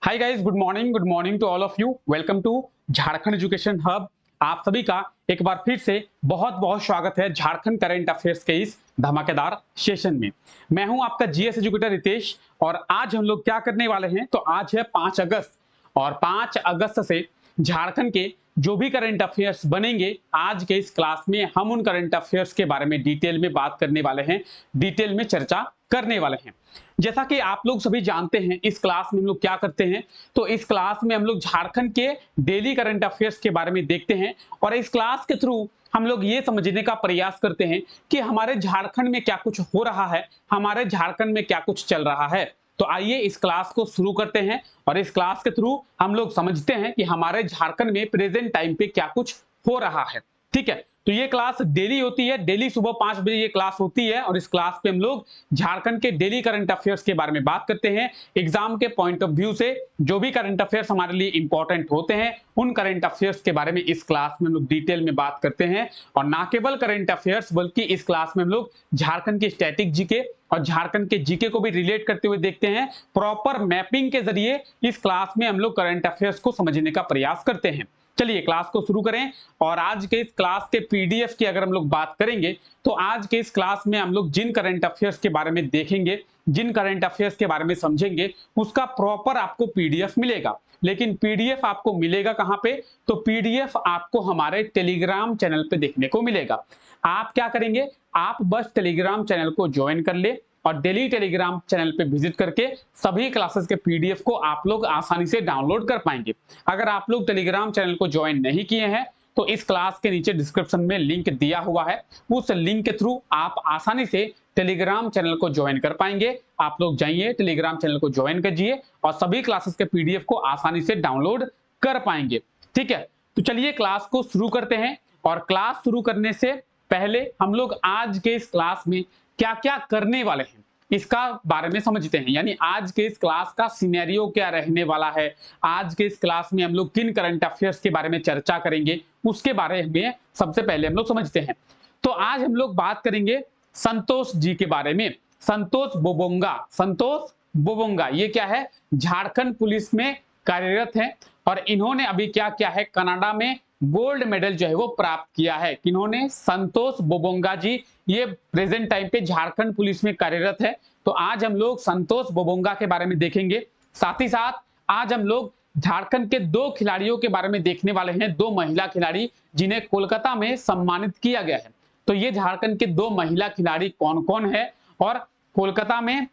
Hi guys, good morning to all of you. Welcome to Jharkhand education hub. आप सभी का एक बार फिर से बहुत बहुत स्वागत है झारखंड करंट अफेयर्स के इस धमाकेदार सेशन में। मैं हूं आपका जीएस एजुकेटर रितेश और आज हम लोग क्या करने वाले हैं, तो आज है 5 अगस्त और 5 अगस्त से झारखंड के जो भी करंट अफेयर्स बनेंगे, आज के इस क्लास में हम उन करंट अफेयर्स के बारे में डिटेल में बात करने वाले हैं, डिटेल में चर्चा करने वाले हैं। जैसा कि आप लोग सभी जानते हैं, इस क्लास में हम लोग क्या करते हैं, तो इस क्लास में हम लोग झारखंड के डेली करंट अफेयर्स के बारे में देखते हैं और इस क्लास के थ्रू हम लोग ये समझने का प्रयास करते हैं कि हमारे झारखंड में क्या कुछ हो रहा है, हमारे झारखंड में क्या कुछ चल रहा है। तो आइए इस क्लास को शुरू करते हैं और इस क्लास के थ्रू हम लोग समझते हैं कि हमारे झारखंड में प्रेजेंट टाइम पे क्या कुछ हो रहा है। ठीक है, तो ये क्लास डेली होती है, डेली सुबह 5 बजे ये क्लास होती है और इस क्लास पे हम लोग झारखंड के डेली करंट अफेयर्स के बारे में बात करते हैं। एग्जाम के पॉइंट ऑफ व्यू से जो भी करंट अफेयर्स हमारे लिए इंपॉर्टेंट होते हैं, उन करंट अफेयर्स के बारे में इस क्लास में हम लोग डिटेल में बात करते हैं। और ना केवल करंट अफेयर्स बल्कि इस क्लास में हम लोग झारखंड की स्टैटिक जीके और झारखंड के जीके को भी रिलेट करते हुए देखते हैं। प्रॉपर मैपिंग के जरिए इस क्लास में हम लोग करंट अफेयर्स को समझने का प्रयास करते हैं। चलिए क्लास को शुरू करें और आज के इस क्लास के पीडीएफ की अगर हम लोग बात करेंगे, तो आज के इस क्लास में हम लोग जिन करंट अफेयर्स के बारे में देखेंगे, जिन करंट अफेयर्स के बारे में समझेंगे, उसका प्रॉपर आपको पीडीएफ मिलेगा। लेकिन पीडीएफ आपको मिलेगा कहां पे, तो पीडीएफ आपको हमारे टेलीग्राम चैनल पे देखने को मिलेगा। आप क्या करेंगे, आप बस टेलीग्राम चैनल को ज्वाइन कर ले और डेली टेलीग्राम चैनल पे विजिट करके सभी क्लासेस के पीडीएफ को आप लोग आसानी से डाउनलोड कर पाएंगे। अगर आप लोग टेलीग्राम चैनल को ज्वाइन नहीं किए हैं, तो इस क्लास के नीचे डिस्क्रिप्शन में लिंक दिया हुआ है, उस लिंक के थ्रू आप आसानी से टेलीग्राम चैनल को ज्वाइन कर पाएंगे। आप लोग जाइए टेलीग्राम चैनल को ज्वाइन कीजिए और सभी क्लासेस के पीडीएफ को आसानी से डाउनलोड कर पाएंगे। ठीक है, तो चलिए क्लास को शुरू करते हैं और क्लास शुरू करने से पहले हम लोग आज के इस क्लास में क्या क्या करने वाले हैं इसका बारे में समझते हैं। यानी आज के इस क्लास का सिनेरियो क्या रहने वाला है, आज के इस क्लास में हम लोग किन करंट अफेयर्स के बारे में चर्चा करेंगे, उसके बारे में सबसे पहले हम लोग समझते हैं। तो आज हम लोग बात करेंगे संतोष जी के बारे में। संतोष बोबोंगा ये क्या है, झारखंड पुलिस में कार्यरत है और इन्होंने अभी क्या किया है, कनाडा में गोल्ड मेडल जो है वो प्राप्त किया है। किन्होंने, संतोष बोबोंगा जी, ये प्रेजेंट टाइम पे झारखंड पुलिस में कार्यरत है। तो आज हम लोग संतोष बोबोंगा के बारे में देखेंगे। साथ ही साथ आज हम लोग झारखंड के 2 खिलाड़ियों के बारे में देखने वाले हैं, 2 महिला खिलाड़ी जिन्हें कोलकाता में सम्मानित किया गया है। तो ये झारखंड के 2 महिला खिलाड़ी कौन कौन है और कोलकाता में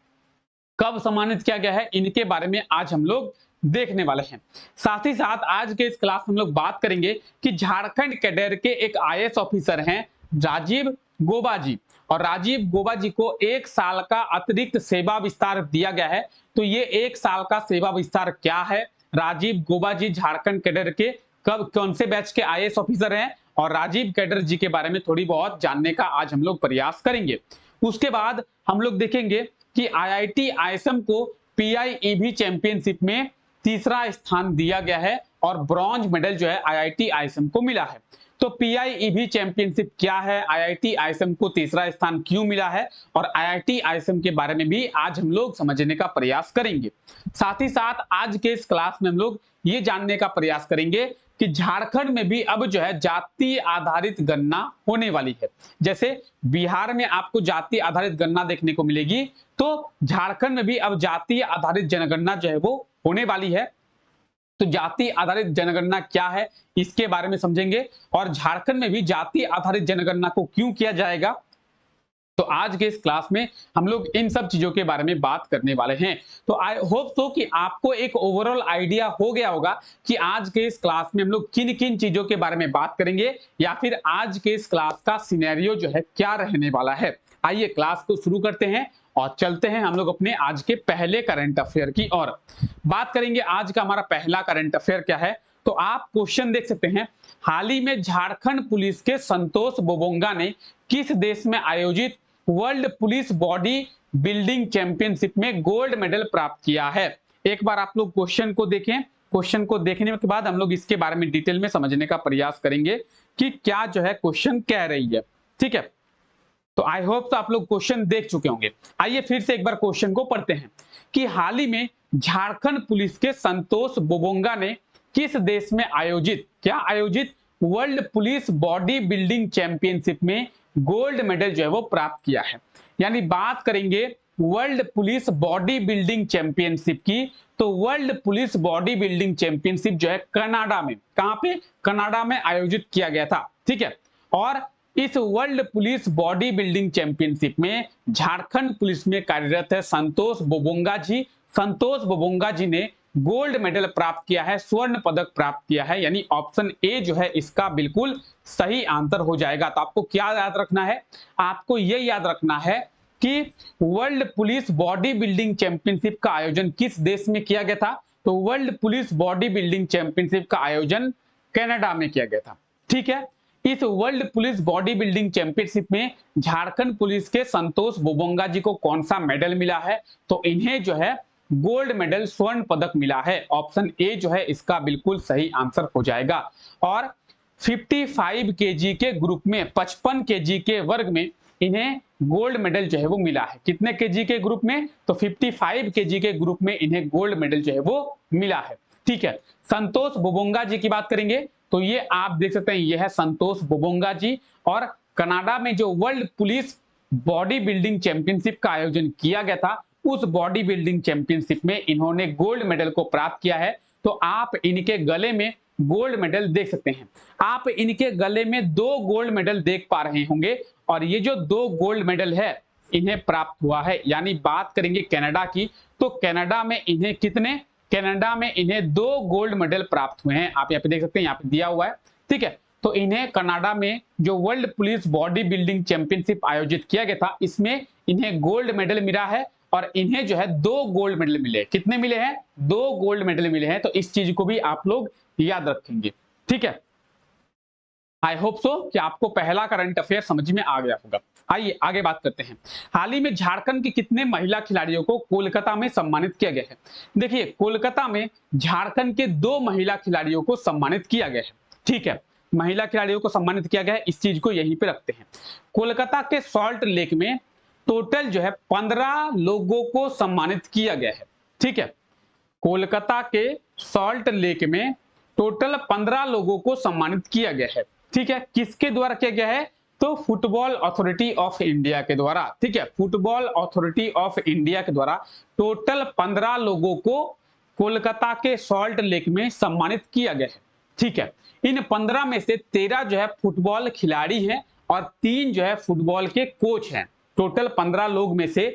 कब सम्मानित किया गया है, इनके बारे में आज हम लोग देखने वाले हैं। साथ ही साथ आज के इस क्लास में हम लोग बात करेंगे कि झारखंड कैडर के एक आईएएस ऑफिसर हैं राजीव गोबा जी, और राजीव गोबा जी को 1 साल का अतिरिक्त सेवा विस्तार दिया गया है। तो ये 1 साल का सेवा विस्तार क्या है, राजीव गोबा जी झारखंड कैडर के कब कौन से बैच के आईएएस ऑफिसर हैं, और राजीव कैडर जी के बारे में थोड़ी बहुत जानने का आज हम लोग प्रयास करेंगे। उसके बाद हम लोग देखेंगे कि आईआईटी आईएसएम को पीआईईबी चैंपियनशिप में 3रा स्थान दिया गया है और ब्रॉन्ज मेडल जो है आईआईटी आईएसएम को मिला है। तो पीआईईबी चैंपियनशिप क्या है, आईआईटी आईएसएम को 3रा स्थान क्यों मिला है, और आईआईटी आईएसएम के बारे में भी आज हम लोग समझने का प्रयास करेंगे। साथ ही साथ आज के इस क्लास में हम लोग ये जानने का प्रयास करेंगे कि झारखंड में भी अब जो है जाति आधारित गणना होने वाली है। जैसे बिहार में आपको जाति आधारित गणना देखने को मिलेगी, तो झारखंड में भी अब जाति आधारित जनगणना जो है वो होने वाली है। तो जाति आधारित जनगणना क्या है, इसके बारे में समझेंगे और झारखंड में भी जाति आधारित जनगणना को क्यों किया जाएगा। तो आज के इस क्लास में हम लोग इन सब चीजों के बारे में बात करने वाले हैं। तो आई होप सो कि आपको एक ओवरऑल आइडिया हो गया होगा कि आज के इस क्लास में हम लोग किन किन चीजों के बारे में बात करेंगे, या फिर आज के इस क्लास का सिनेरियो जो है क्या रहने वाला है। आइए क्लास को शुरू करते हैं और चलते हैं हम लोग अपने आज के पहले करंट अफेयर की ओर। बात करेंगे आज का हमारा पहला करंट अफेयर क्या है। तो आप क्वेश्चन देख सकते हैं, हाल ही में झारखंड पुलिस के संतोष बोबोंगा ने किस देश में आयोजित world police body building championship में गोल्ड मेडल प्राप्त किया है। एक बार आप लोग क्वेश्चन को देखें, क्वेश्चन को देखने के बाद हम लोग इसके बारे में डिटेल में समझने का प्रयास करेंगे कि क्या जो है क्वेश्चन कह रही है। ठीक है, तो आई होप तो आप लोग क्वेश्चन देख चुके होंगे। आइए फिर से एक बार क्वेश्चन को पढ़ते हैं कि हाल ही में झारखंड पुलिस के संतोष बोबोंगा ने किस देश में आयोजित world police body building championship में गोल्ड मेडल जो है वो प्राप्त किया है। यानी बात करेंगे world police body building championship की, तो world police body building championship जो है कनाडा में, कहां पे, कनाडा में आयोजित किया गया था। ठीक है, और इस world police body building championship में झारखंड पुलिस में कार्यरत है संतोष बोबोंगा जी। संतोष बोबोंगा जी ने गोल्ड मेडल प्राप्त किया है, स्वर्ण पदक प्राप्त किया है, यानी ऑप्शन ए जो है इसका बिल्कुल सही आंसर हो जाएगा। तो आपको क्या याद रखना है, आपको यह याद रखना है कि world police body building championship का आयोजन किस देश में किया गया था, तो world police body building championship का आयोजन कनाडा में किया गया था। ठीक है, इस world police body building championship में झारखंड पुलिस के संतोष बोबोंगा जी को कौन सा मेडल मिला है, तो इन्हें जो है गोल्ड मेडल, स्वर्ण पदक मिला है। ऑप्शन ए जो है इसका बिल्कुल सही आंसर हो जाएगा। और 55 केजी के ग्रुप में, 55 केजी के वर्ग में इन्हें गोल्ड मेडल जो है वो मिला है। कितने केजी के ग्रुप में, तो 55 केजी के ग्रुप में इन्हें गोल्ड मेडल जो है वो मिला है। ठीक है, संतोष बोबोंगा जी की बात करेंगे तो ये आप देख सकते हैं, यह है संतोष बोबोंगा जी। और कनाडा में जो world police body building championship का आयोजन किया गया था, उस बॉडी बिल्डिंग चैंपियनशिप में इन्होंने गोल्ड मेडल को प्राप्त किया है। तो आप इनके गले में गोल्ड मेडल देख सकते हैं, आप इनके गले में 2 गोल्ड मेडल देख पा रहे होंगे, और ये जो 2 गोल्ड मेडल है इन्हें प्राप्त हुआ है। यानी बात करेंगे कनाडा की, तो कनाडा में इन्हें कितने, कनाडा में इन्हें 2 गोल्ड मेडल प्राप्त हुए हैं। आप यहाँ पे देख सकते हैं, यहाँ पे दिया हुआ है। ठीक है, तो इन्हें कनाडा में जो world police body building championship आयोजित किया गया था, इसमें इन्हें गोल्ड मेडल मिला है, और इन्हें जो है 2 गोल्ड मेडल मिले। कितने मिले हैं, 2 गोल्ड मेडल मिले हैं। तो इस चीज को भी आप लोग याद रखेंगे। ठीक है, आई होप सो कि आपको पहला करंट अफेयर समझ में आ गया होगा। आइए आगे बात करते हैं। हाल ही में झारखंड के कितने महिला खिलाड़ियों को कोलकाता में सम्मानित किया गया है। देखिए, कोलकाता में झारखंड के 2 महिला खिलाड़ियों को सम्मानित किया गया है। ठीक है, महिला खिलाड़ियों को सम्मानित किया गया है, इस चीज को यहीं पे रखते हैं। कोलकाता के सॉल्ट लेक में टोटल जो है 15 लोगों को सम्मानित किया गया है। ठीक है, कोलकाता के सॉल्ट लेक में टोटल 15 लोगों को सम्मानित किया गया है। ठीक है, किसके द्वारा किया गया है, तो फुटबॉल अथॉरिटी ऑफ इंडिया के द्वारा। ठीक है, फुटबॉल अथॉरिटी ऑफ इंडिया के द्वारा टोटल 15 लोगों को कोलकाता के सॉल्ट लेक में सम्मानित किया गया है। ठीक है, इन 15 में से 13 जो है फुटबॉल खिलाड़ी हैं और 3 जो है फुटबॉल के कोच हैं। टोटल 15 लोग में से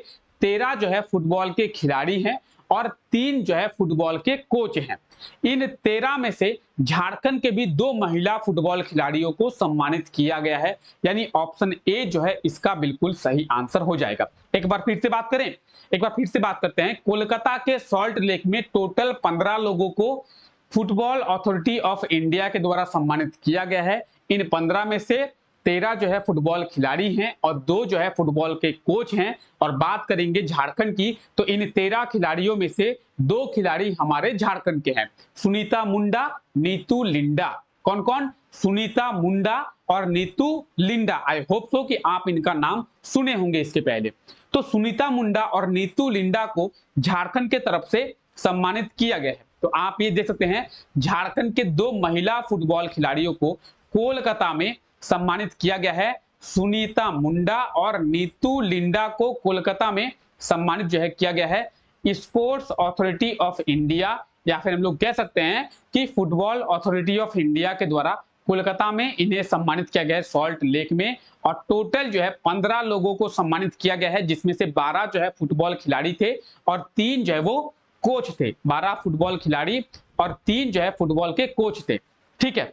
13 जो है फुटबॉल के खिलाड़ी हैं और 3 जो है फुटबॉल के कोच हैं। इन 13 में से झारखंड के भी 2 महिला फुटबॉल खिलाड़ियों को सम्मानित किया गया है। यानी ऑप्शन ए जो है इसका बिल्कुल सही आंसर हो जाएगा। एक बार फिर से बात करें, एक बार फिर से बात करते हैं। कोलकाता के सॉल्ट लेक में टोटल 15 लोगों को फुटबॉल अथॉरिटी ऑफ इंडिया के द्वारा सम्मानित किया गया है। इन 15 में से 13 जो है फुटबॉल खिलाड़ी हैं और 2 जो है फुटबॉल के कोच हैं। और बात करेंगे झारखंड की, तो इन 13 खिलाड़ियों में से 2 खिलाड़ी हमारे झारखंड के हैं, सुनीता मुंडा, नीतू लिंडा। कौन कौन, सुनीता मुंडा और Neetu Linda. I hope so कि आप इनका नाम सुने होंगे इसके पहले। तो सुनीता मुंडा और नीतू लिंडा को झारखंड के तरफ से सम्मानित किया गया है। तो आप ये देख सकते हैं, झारखंड के 2 महिला फुटबॉल खिलाड़ियों को कोलकाता में सम्मानित किया गया है। सुनीता मुंडा और नीतू लिंडा को कोलकाता में सम्मानित जो है किया गया है स्पोर्ट्स अथॉरिटी ऑफ इंडिया, या फिर हम लोग कह सकते हैं कि फुटबॉल अथॉरिटी ऑफ इंडिया के द्वारा कोलकाता में इन्हें सम्मानित किया गया है सॉल्ट लेक में। और टोटल जो है 15 लोगों को सम्मानित किया गया है, जिसमें से 12 जो है फुटबॉल खिलाड़ी थे और 3 जो है वो कोच थे। 12 फुटबॉल खिलाड़ी और 3 जो है फुटबॉल के कोच थे। ठीक है,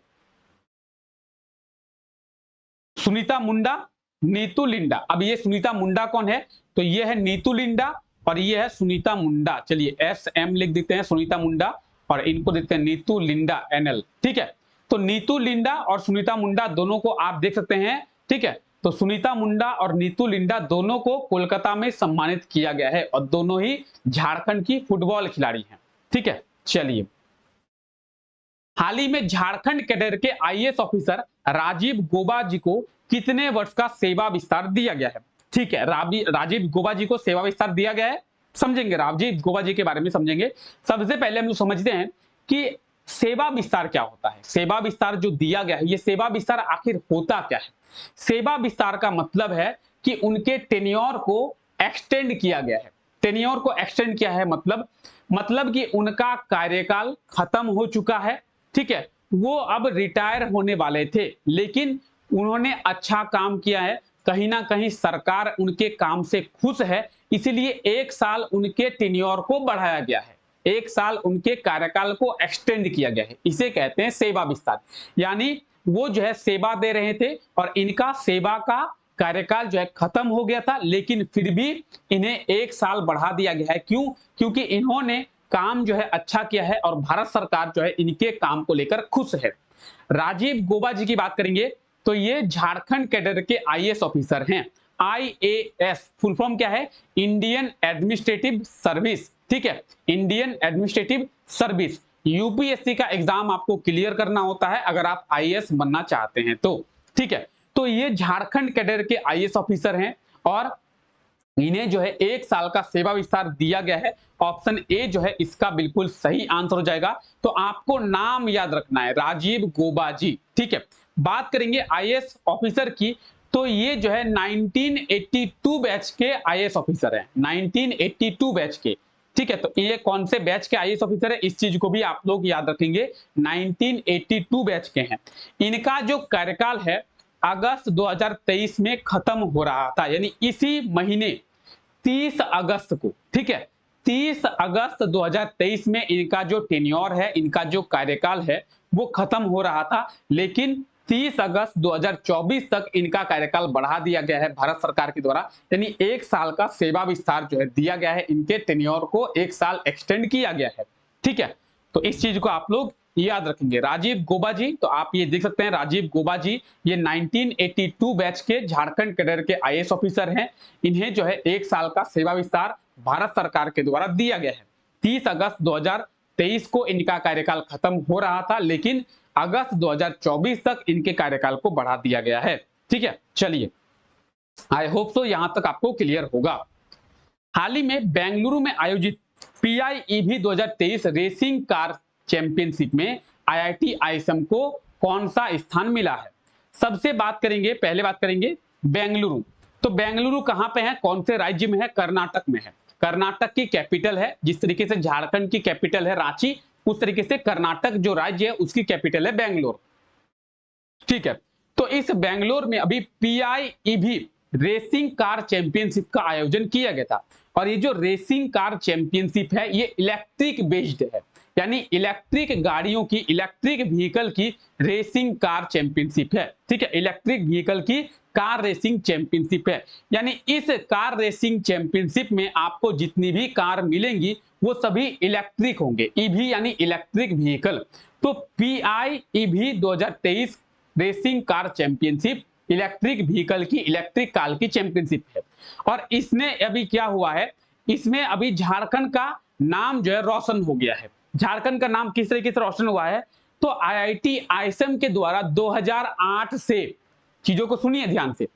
सुनीता मुंडा, नीतू लिंडा। अब ये सुनीता मुंडा कौन है, तो ये है नीतू लिंडा और ये है सुनीता मुंडा। चलिए SM लिख देते हैं, सुनीता मुंडा, और इनको देते हैं नीतू लिंडा NL। ठीक है, तो नीतू लिंडा और सुनीता मुंडा दोनों को आप देख सकते हैं। ठीक है, तो सुनीता मुंडा और नीतू लिंडा दोनों को कोलकाता में सम्मानित किया गया है और दोनों ही झारखंड की फुटबॉल खिलाड़ी हैं। ठीक है, चलिए, हाल ही में झारखंड कैडर के IAS ऑफिसर राजीव गोबा जी को कितने वर्ष का सेवा विस्तार दिया गया है। ठीक है, राजीव गोबा जी को सेवा विस्तार दिया गया है समझेंगे, राजीव गोबा जी के बारे में समझेंगे। सबसे पहले हम लोग समझते हैं कि सेवा विस्तार क्या होता है। सेवा विस्तार जो दिया गया है, ये सेवा विस्तार आखिर होता क्या है? सेवा विस्तार का मतलब है कि उनके टेन्योर को एक्सटेंड किया गया है। टेन्योर को एक्सटेंड किया है मतलब कि उनका कार्यकाल खत्म हो चुका है, ठीक है? वो अब रिटायर होने वाले थे, लेकिन उन्होंने अच्छा काम किया है, कहीं ना कहीं सरकार उनके काम से खुश है, इसीलिए 1 साल उनके टेन्योर को बढ़ाया गया है। 1 साल उनके कार्यकाल को एक्सटेंड किया गया है, इसे कहते हैं सेवा विस्तार। यानी वो जो है सेवा दे रहे थे और इनका सेवा का कार्यकाल जो है खत्म हो गया था, लेकिन फिर भी इन्हें 1 साल बढ़ा दिया गया है। क्यों? क्योंकि इन्होंने काम जो है अच्छा किया है और भारत सरकार जो है इनके काम को लेकर खुश है। राजीव गोबा जी की बात करेंगे तो ये झारखंड कैडर के आईएएस ऑफिसर हैं। आईएएस फुल फॉर्म क्या है? इंडियन एडमिनिस्ट्रेटिव सर्विस, ठीक है? Indian administrative service. यूपीएससी का एग्जाम आपको क्लियर करना होता है अगर आप आईएएस बनना चाहते हैं तो, ठीक है? तो ये झारखंड कैडर के आईएएस ऑफिसर हैं और इन्हें जो है 1 साल का सेवा विस्तार दिया गया है। ऑप्शन ए जो है इसका बिल्कुल सही आंसर हो जाएगा। तो आपको नाम याद रखना है, राजीव गोबा जी, ठीक है? बात करेंगे आईएएस ऑफिसर की, तो ये जो है 1982 बैच के आईएएस ऑफिसर हैं। 1982 बैच के, ठीक है? तो ये कौन से बैच के आईएएस ऑफिसर है, इस चीज को भी आप लोग याद रखेंगे। 1982 बैच के हैं। इनका जो कार्यकाल है अगस्त 2023 में खत्म हो रहा था, यानी इसी महीने 30 अगस्त को, ठीक है? 30 अगस्त 2023 में इनका जो टेन्योर है, इनका जो कार्यकाल है वो खत्म हो रहा था, लेकिन 30 अगस्त 2024 तक इनका कार्यकाल बढ़ा दिया गया है भारत सरकार के द्वारा। यानी 1 साल का सेवा विस्तार जो है दिया गया है, इनके टेन्योर को 1 साल एक्सटेंड किया गया है, ठीक है? तो इस चीज को आप लोग याद रखेंगे। राजीव गोबा जी, तो आप ये देख सकते हैं राजीव गोबा जी ये 1982 बैच के झारखंड कैडर के आईएएस ऑफिसर हैं। इन्हें जो है 1 साल का सेवा विस्तार भारत सरकार के द्वारा दिया गया है। 30 अगस्त 2023 को इनका कार्यकाल खत्म हो रहा था, लेकिन अगस्त 2024 तक इनके कार्यकाल को बढ़ा दिया गया है, ठीक है? चलिए, आई होप सो यहां तक आपको क्लियर होगा। हाल ही में बेंगलुरु में आयोजित पीआईईबी 2023 रेसिंग कार चैंपियनशिप में आईआईटी आईएसएम को कौन सा स्थान मिला है? सबसे पहले बात करेंगे बेंगलुरु। तो बेंगलुरु कहां पे है, कौन से राज्य में है? कर्नाटक में है। कर्नाटक की कैपिटल है, जिस तरीके से झारखंड की कैपिटल है रांची, उस तरीके से कर्नाटक जो राज्य है उसकी कैपिटल है बेंगलोर, ठीक है? तो इस बेंगलोर में अभी पीआईईबी रेसिंग कार चैंपियनशिप का आयोजन किया गया था और ये जो रेसिंग कार चैंपियनशिप है ये इलेक्ट्रिक बेस्ड है, यानी इलेक्ट्रिक गाड़ियों की, इलेक्ट्रिक व्हीकल की रेसिंग कार चैंपियनशिप है, ठीक है? इलेक्ट्रिक व्हीकल की कार रेसिंग चैंपियनशिप है। यानी इस कार रेसिंग चैंपियनशिप में आपको जितनी भी कार मिलेंगी वो सभी इलेक्ट्रिक होंगे। ईवी यानी इलेक्ट्रिक व्हीकल। तो पीआईईबी 2023 racing car championship electric vehicle की, इलेक्ट्रिक कार की चैंपियनशिप है। और इसमें अभी क्या हुआ है, इसमें अभी झारखंड का नाम जो है रोशन हो गया है। झारखंड का नाम किस तरीके से रोशन हुआ है? तो आईआईटी आईएसएम के द्वारा 2008 से, चीजों को सुनिए ध्यान से,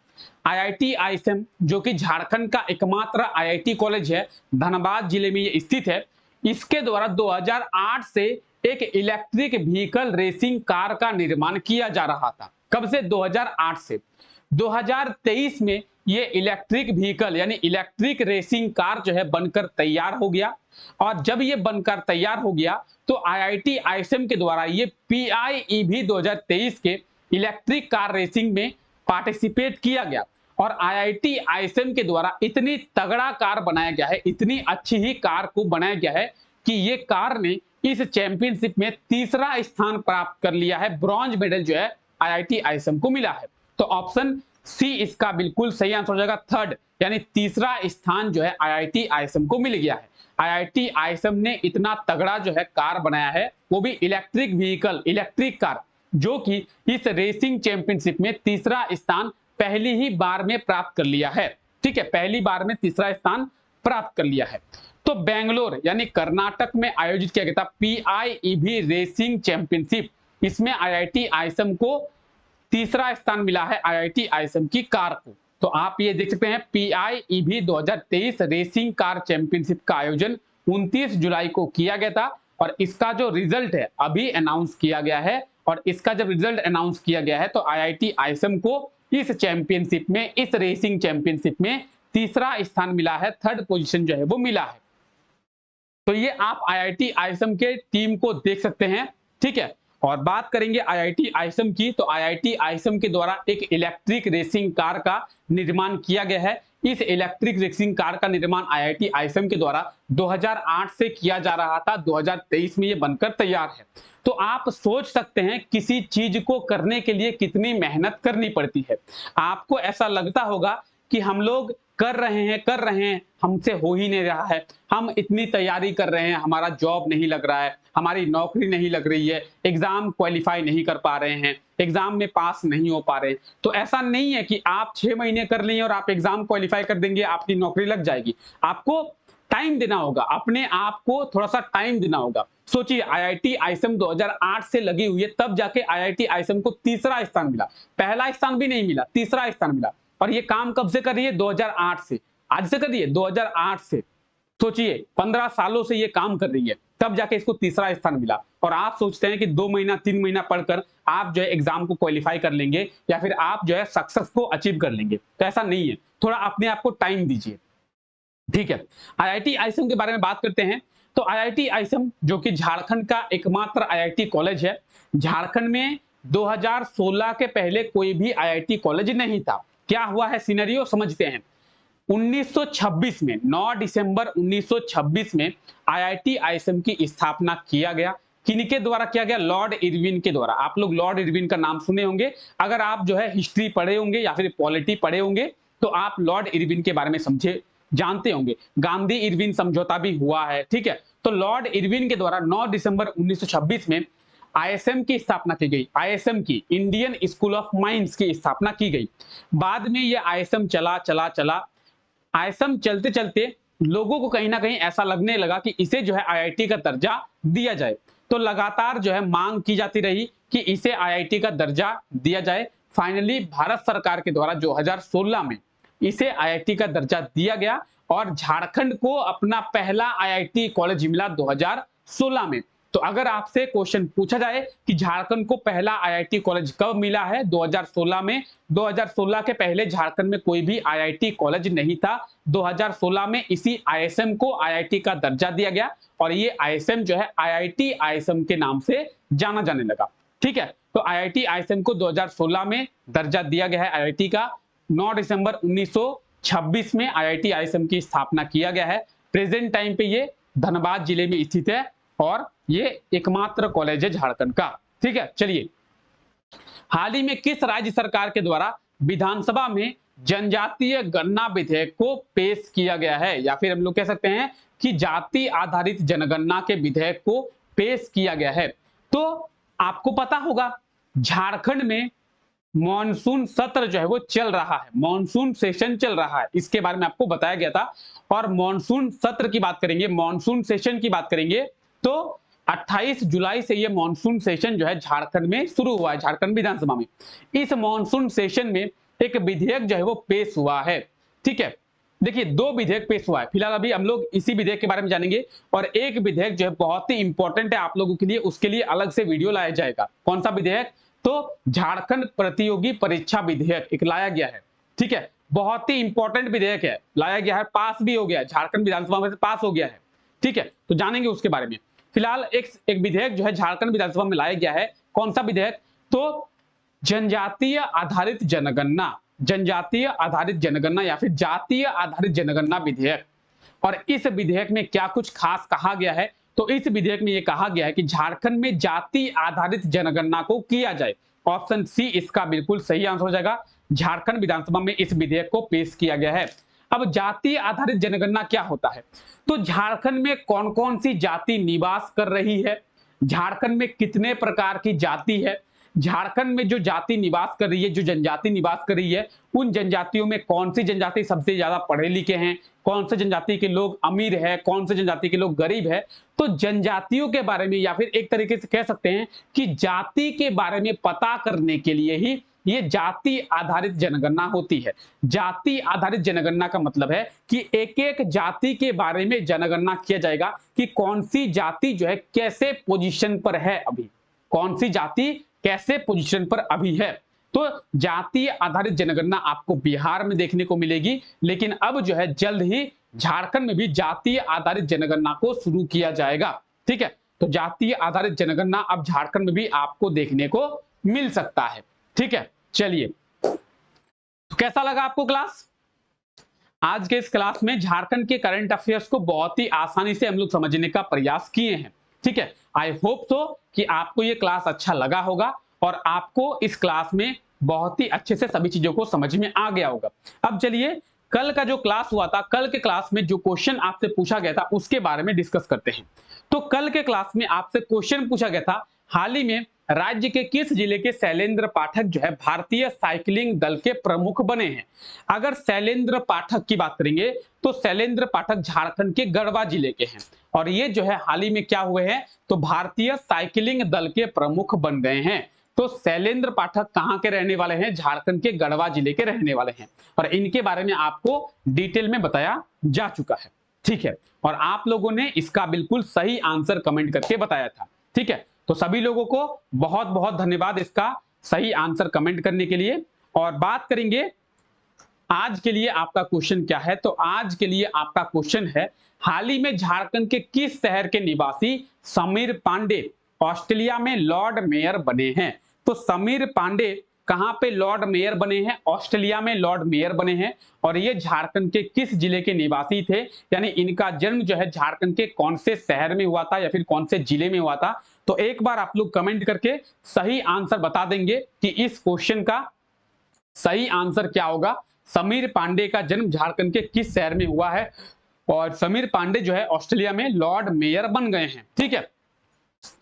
आईआईटी आईएसएम जो कि झारखंड का एकमात्र आईआईटी कॉलेज है, धनबाद जिले में ये स्थित है, इसके द्वारा 2008 से एक इलेक्ट्रिक व्हीकल रेसिंग कार का निर्माण किया जा रहा था। कब से? 2008 से। 2023 में ये इलेक्ट्रिक व्हीकल यानी इलेक्ट्रिक रेसिंग कार जो है बनकर तैयार हो गया और जब ये बनकर तैयार हो गया तो आईआईटी आईएसएम के द्वारा ये पीआईईबी 2023 के इलेक्ट्रिक कार रेसिंग में पार्टिसिपेट किया गया और आईआईटी आईएसएम के द्वारा इतनी तगड़ा कार बनाया गया है, इतनी अच्छी ही कार को बनाया गया है कि ये कार ने इस चैंपियनशिप में तीसरा स्थान प्राप्त कर लिया है। ब्रॉन्ज मेडल जो है आईआईटी आईएसएम को मिला है। तो ऑप्शन सी इसका बिल्कुल सही आंसर हो जाएगा, थर्ड, यानी तीसरा स्थान जो है आईआईटी आईएसएम को मिल गया है। आईआईटी आईएसएम ने इतना तगड़ा जो है कार बनाया है, वो भी इलेक्ट्रिक व्हीकल, इलेक्ट्रिक कार, जो कि इस रेसिंग चैंपियनशिप में तीसरा स्थान पहली ही बार में प्राप्त कर लिया है, ठीक है? पहली बार में तीसरा स्थान प्राप्त कर लिया है। तो बेंगलोर यानी कर्नाटक में आयोजित किया गया था पीआईईबी रेसिंग चैंपियनशिप, इसमें आईआईटी आईएसएम को तीसरा स्थान मिला है, आईआईटी आईएसएम की कार को, तो आप ये देख सकते हैं PIEB 2023 रेसिंग कार चैंपियनशिप का आयोजन 29 जुलाई को किया गया था और इसका जो रिजल्ट है अभी अनाउंस किया गया है। और इसका जब रिजल्ट अनाउंस किया गया है तो IIT ISM को इस चैंपियनशिप में, इस रेसिंग चैंपियनशिप में तीसरा स्थान मिला है, थर्ड पोजीशन जो है वो मिला है। तो ये आप IIT ISM के टीम को देख सकते हैं, ठीक है। और बात करेंगे IIT ISM की, तो IIT ISM के द्वारा एक इलेक्ट्रिक रेसिंग कार का निर्माण किया गया है। इस इलेक्ट्रिक रेसिंग कार का निर्माण IIT ISM के द्वारा 2008 से किया जा रहा था, 2023 में ये बनकर तैयार है। तो आप सोच सकते हैं किसी चीज को करने के लिए कितनी मेहनत करनी पड़ती है। आपको ऐसा लगता होगा कि हम लोग कर रहे हैं, हमसे हो ही नहीं रहा है, हम इतनी तैयारी कर रहे हैं, हमारा जॉब नहीं लग रहा है, हमारी नौकरी नहीं लग रही है, एग्जाम क्वालिफाई नहीं कर पा रहे हैं, एग्जाम में पास नहीं हो पा रहे हैं। तो ऐसा नहीं है कि आप 6 महीने कर लेंगे और आप एग्जाम क्वालिफाई कर देंगे, आपकी नौकरी लग जाएगी। आपको टाइम देना होगा, अपने आप को थोड़ा सा टाइम देना होगा। सोचिए IIT ISM 2008 से लगी हुई है, तब जाके IIT ISM को तीसरा स्थान मिला, पहला स्थान भी नहीं मिला, तीसरा स्थान मिला। और ये काम कब से कर रही है? 2008 से। आज से कर रही है? 2008 से। सोचिए 15 सालों से ये काम कर रही है, तब जाके इसको तीसरा स्थान मिला। और आप सोचते हैं कि 2 महीना 3 महीना पढ़कर आप जो है एग्जाम को क्वालिफाई कर लेंगे या फिर आप जो है सक्सेस को अचीव कर लेंगे, तो ऐसा नहीं है। थोड़ा अपने आप को टाइम दीजिए, ठीक है। IIT ISM के बारे में बात करते हैं। तो IIT ISM जो कि झारखंड का एकमात्र IIT कॉलेज है। झारखंड में 2016 के पहले कोई भी IIT कॉलेज नहीं था। क्या हुआ है सिनेरियो समझते हैं। 1926 में 9 दिसंबर 1926 में IIT ISM की स्थापना किया गया। किनके द्वारा किया गया? लॉर्ड इरविन के द्वारा। आप लोग लॉर्ड इरविन का नाम सुने होंगे, अगर आप जो है हिस्ट्री पढ़े होंगे या फिर पॉलिटी पढ़े होंगे तो आप लॉर्ड इरविन के बारे में समझे जानते होंगे। गांधी इरविन समझौता भी हुआ है, ठीक है। तो लॉर्ड इरविन के द्वारा 9 दिसंबर 1926 में ISM की स्थापना की गई। ISM की, इंडियन स्कूल ऑफ माइंस की स्थापना की गई। बाद में ये ISM चला ISM चलते चलते लोगों को कहीं ना कहीं ऐसा लगने लगा कि इसे जो है IIT का दर्जा दिया जाए। तो लगातार जो है मांग की जाती रही कि इसे IIT का दर्जा दिया जाए। फाइनली भारत सरकार के द्वारा 2016 में इसे IIT का दर्जा दिया गया और झारखंड को अपना पहला IIT कॉलेज मिला 2016 में। तो अगर आपसे क्वेश्चन पूछा जाए कि झारखंड को पहला IIT कॉलेज कब मिला है? 2016 में। 2016 के पहले झारखंड में कोई भी IIT कॉलेज नहीं था। 2016 में इसी ISM को IIT का दर्जा दिया गया और ये ISM जो है IIT ISM के नाम से जाना जाने लगा, ठीक है। तो IIT ISM को 2016 में दर्जा दिया गया है IIT का। 9 दिसंबर 1926 में IIT ISM की स्थापना किया गया है। प्रेजेंट टाइम पे ये धनबाद जिले में स्थित है और ये एकमात्र कॉलेज है झारखंड का, ठीक है। चलिए, हाल ही में किस राज्य सरकार के द्वारा विधानसभा में जनजातीय गणना विधेयक को पेश किया गया है, या फिर हम लोग कह सकते हैं कि जाति आधारित जनगणना के विधेयक को पेश किया गया है? तो आपको पता होगा झारखंड में मॉनसून सत्र जो है वो चल रहा है, मॉनसून सेशन चल रहा है, इसके बारे में आपको बताया गया था। और मॉनसून सत्र की बात करेंगे, मॉनसून सेशन की बात करेंगे तो 28 जुलाई से ये मॉनसून सेशन जो है झारखंड में शुरू हुआ है, झारखंड विधानसभा में। इस मॉनसून सेशन में एक विधेयक जो है वो पेश हुआ है, ठीक है। देखिए 2 विधेयक पेश हुआ है, फिलहाल अभी हम लोग इसी विधेयक के बारे में जानेंगे। और एक विधेयक जो है बहुत ही इंपॉर्टेंट है आप लोगों के लिए, उसके लिए अलग से वीडियो लाया जाएगा। कौन सा विधेयक? तो झारखंड प्रतियोगी परीक्षा विधेयक एक लाया गया है, ठीक है। बहुत ही इंपॉर्टेंट विधेयक है, लाया गया है, पास भी हो गया है, झारखंड विधानसभा में से पास हो गया है, ठीक है। तो जानेंगे उसके बारे में। फिलहाल एक विधेयक जो है झारखंड विधानसभा में लाया गया है। कौन सा विधेयक? तो जनजातीय आधारित जनगणना, जनजातीय आधारित जनगणना या फिर जातीय आधारित जनगणना विधेयक। और इस विधेयक में क्या कुछ खास कहा गया है? तो इस विधेयक में यह कहा गया है कि झारखंड में जाति आधारित जनगणना को किया जाए। ऑप्शन सी इसका बिल्कुल सही आंसर हो जाएगा। झारखंड विधानसभा में इस विधेयक को पेश किया गया है। अब जाति आधारित जनगणना क्या होता है? तो झारखंड में कौन कौन सी जाति निवास कर रही है, झारखंड में कितने प्रकार की जाति है, झारखंड में जो जाति निवास कर रही है, जो जनजाति निवास कर रही है, उन जनजातियों में कौन सी जनजाति सबसे ज्यादा पढ़े लिखे हैं, कौन से जनजाति के लोग अमीर है, कौन से जनजाति के लोग गरीब है। तो जनजातियों के बारे में या फिर एक तरीके से कह सकते हैं कि जाति के बारे में पता करने के लिए ही ये जाति आधारित जनगणना होती है। जाति आधारित जनगणना का मतलब है कि एक एक जाति के बारे में जनगणना किया जाएगा कि कौन सी जाति जो है कैसे पोजीशन पर है अभी, कौन सी जाति कैसे पोजीशन पर अभी है। तो जातीय आधारित जनगणना आपको बिहार में देखने को मिलेगी, लेकिन अब जो है जल्द ही झारखंड में भी जातीय आधारित जनगणना को शुरू किया जाएगा। ठीक है, तो जातीय आधारित जनगणना अब झारखंड में भी आपको देखने को मिल सकता है। ठीक है, चलिए, तो कैसा लगा आपको क्लास? आज के इस क्लास में झारखंड के करंट अफेयर्स को बहुत ही आसानी से हम लोग समझने का प्रयास किए हैं। ठीक है, आई होप सो कि आपको ये क्लास अच्छा लगा होगा और आपको इस क्लास में बहुत ही अच्छे से सभी चीजों को समझ में आ गया होगा। अब चलिए, कल का जो क्लास हुआ था, कल के क्लास में जो क्वेश्चन आपसे पूछा गया था उसके बारे में डिस्कस करते हैं। तो कल के क्लास में आपसे क्वेश्चन पूछा गया था, हाल ही में राज्य के किस जिले के शैलेंद्र पाठक जो है भारतीय साइकिलिंग दल के प्रमुख बने हैं? अगर शैलेंद्र पाठक की बात करेंगे तो शैलेंद्र पाठक झारखंड के गढ़वा जिले के हैं और ये जो है हाल ही में क्या हुए हैं, तो भारतीय साइकिलिंग दल के प्रमुख बन गए हैं। तो शैलेंद्र पाठक कहां के रहने वाले हैं? झारखंड के गढ़वा जिले के रहने वाले हैं और इनके बारे में आपको डिटेल में बताया जा चुका है। ठीक है, और आप लोगों ने इसका बिल्कुल सही आंसर कमेंट करके बताया था। ठीक है, तो सभी लोगों को बहुत बहुत धन्यवाद इसका सही आंसर कमेंट करने के लिए। और बात करेंगे आज के लिए आपका क्वेश्चन क्या है, तो आज के लिए आपका क्वेश्चन है, हाल ही में झारखंड के किस शहर के निवासी समीर पांडे ऑस्ट्रेलिया में लॉर्ड मेयर बने हैं? तो समीर पांडे कहां पे लॉर्ड मेयर बने हैं? ऑस्ट्रेलिया में लॉर्ड मेयर बने हैं और ये झारखंड के किस जिले के निवासी थे, यानी इनका जन्म जो है झारखंड के कौन से शहर में हुआ था या फिर कौन से जिले में हुआ था? तो एक बार आप लोग कमेंट करके सही आंसर बता देंगे कि इस क्वेश्चन का सही आंसर क्या होगा। समीर पांडे का जन्म झारखंड के किस शहर में हुआ है और समीर पांडे जो है ऑस्ट्रेलिया में लॉर्ड मेयर बन गए हैं। ठीक है,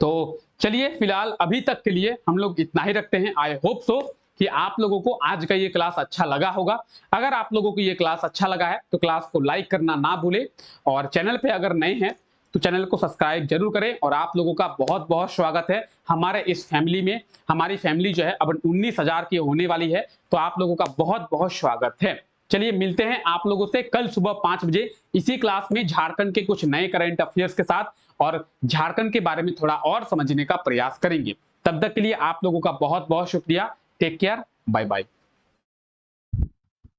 तो चलिए फिलहाल अभी तक के लिए हम लोग इतना ही रखते हैं। आई होप सो कि आप लोगों को आज का ये क्लास अच्छा लगा होगा। अगर आप लोगों को ये क्लास अच्छा लगा है तो क्लास को लाइक करना ना भूले और चैनल पे अगर नए हैं तो चैनल को सब्सक्राइब जरूर करें। और आप लोगों का बहुत बहुत स्वागत है हमारे इस फैमिली में। हमारी फैमिली जो है अब 19,000 की होने वाली है, तो आप लोगों का बहुत बहुत स्वागत है। चलिए मिलते हैं आप लोगों से कल सुबह 5 बजे इसी क्लास में झारखंड के कुछ नए करंट अफेयर्स के साथ और झारखंड के बारे में थोड़ा और समझने का प्रयास करेंगे। तब तक के लिए आप लोगों का बहुत बहुत शुक्रिया। Take care, bye bye.